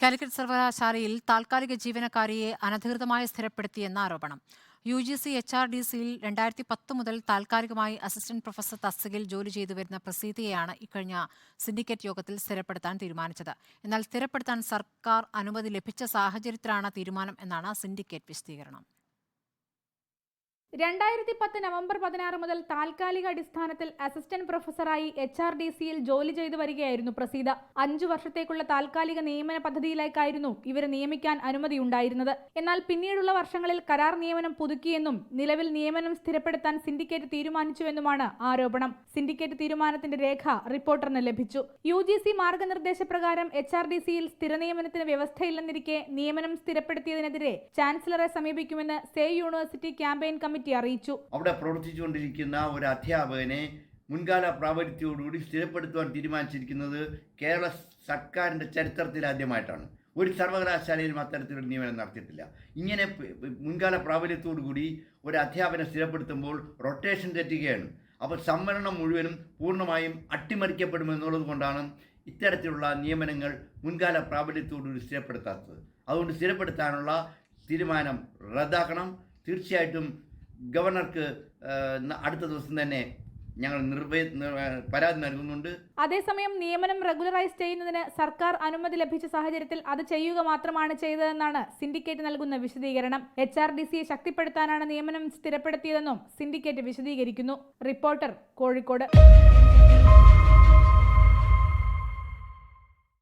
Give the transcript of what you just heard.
കാലിക്കറ്റ് സർവകലാശാലയിൽ താൽക്കാലിക ജീവനക്കാരിയെ അനധികൃതമായി സ്ഥിരപ്പെടുത്തിയെന്ന ആരോപണം. UGC HRDCയിൽ 2010 മുതൽ താൽക്കാലികമായി അസിസ്റ്റന്റ് പ്രൊഫസർ തസ്തികയിൽ ജോലി ചെയ്തുവരുന്ന പ്രസീതയെയാണ് ഇക്കഴിഞ്ഞ സിൻഡിക്കേറ്റ് യോഗത്തിൽ സ്ഥിരപ്പെടുത്താൻ തീരുമാനിച്ചത്. എന്നാൽ സ്ഥിരപ്പെടുത്താൻ സർക്കാർ അനുമതി ലഭിച്ച സാഹചര്യത്തിലാണ് തീരുമാനം എന്നാണ് സിൻഡിക്കേറ്റ് വിശദീകരണം. 2010 നവംബർ 16 മുതൽ താൽക്കാലിക അടിസ്ഥാനത്തിൽ അസിസ്റ്റന്റ് പ്രൊഫസറായി HRDCയിൽ ജോലി ചെയ്തു വരികയായിരുന്നു പ്രസീത. 5 വർഷത്തേക്കുള്ള താൽക്കാലിക നിയമന പദ്ധതിയിലേക്കായിരുന്നു ഇവരെ നിയമിക്കാൻ അനുമതിയുണ്ടായിരുന്നത്. എന്നാൽ പിന്നീടുള്ള വർഷങ്ങളിൽ കരാർ നിയമനം പുതുക്കിയെന്നും നിലവിൽ നിയമനം സ്ഥിരപ്പെടുത്താൻ സിൻഡിക്കേറ്റ് തീരുമാനിച്ചുവെന്നുമാണ് ആരോപണം. സിൻഡിക്കേറ്റ് തീരുമാനത്തിന്റെ രേഖ റിപ്പോർട്ടറിന് ലഭിച്ചു. UGC മാർഗനിർദ്ദേശപ്രകാരം HRDCയിൽ സ്ഥിര നിയമനത്തിന് വ്യവസ്ഥയില്ലെന്നിരിക്കെ നിയമനം സ്ഥിരപ്പെടുത്തിയതിനെതിരെ ചാൻസലറെ സമീപിക്കുമെന്ന് സേ യൂണിവേഴ്സിറ്റി ക്യാമ്പയിൻ കമ്മിറ്റി അറിയിച്ചു. അവിടെ പ്രവർത്തിച്ചുകൊണ്ടിരിക്കുന്ന ഒരു അധ്യാപകനെ മുൻകാല പ്രാബല്യത്തോടുകൂടി സ്ഥിരപ്പെടുത്തുവാൻ തീരുമാനിച്ചിരിക്കുന്നത് കേരള സർക്കാരിൻ്റെ ചരിത്രത്തിൽ ആദ്യമായിട്ടാണ്. ഒരു സർവകലാശാലയിലും അത്തരത്തിലുള്ള നിയമനം നടത്തിയിട്ടില്ല. ഇങ്ങനെ മുൻകാല പ്രാബല്യത്തോടുകൂടി ഒരു അധ്യാപകനെ സ്ഥിരപ്പെടുത്തുമ്പോൾ റൊട്ടേഷൻ തെറ്റുകയാണ്. അപ്പോൾ സംവരണം മുഴുവനും പൂർണ്ണമായും അട്ടിമറിക്കപ്പെടുമെന്നുള്ളത് കൊണ്ടാണ് ഇത്തരത്തിലുള്ള നിയമനങ്ങൾ മുൻകാല പ്രാബല്യത്തോടുകൂടി സ്ഥിരപ്പെടുത്താത്തത്. അതുകൊണ്ട് സ്ഥിരപ്പെടുത്താനുള്ള തീരുമാനം റദ്ദാക്കണം. തീർച്ചയായിട്ടും ഗവർണർക്ക് അടുത്ത ദിവസം തന്നെ ഞങ്ങൾ പരാതി നൽകുന്നുണ്ട്. അതേസമയം നിയമനം റെഗുലറൈസ് ചെയ്യുന്നതിന് സർക്കാർ അനുമതി ലഭിച്ച സാഹചര്യത്തിൽ അത് ചെയ്യുക മാത്രമാണ് ചെയ്തതെന്നാണ് സിൻഡിക്കേറ്റ് നൽകുന്ന വിശദീകരണം. HRDCയെ ശക്തിപ്പെടുത്താനാണ് നിയമനം സ്ഥിരപ്പെടുത്തിയതെന്നും സിൻഡിക്കേറ്റ് വിശദീകരിക്കുന്നു. റിപ്പോർട്ടർ, കോഴിക്കോട്.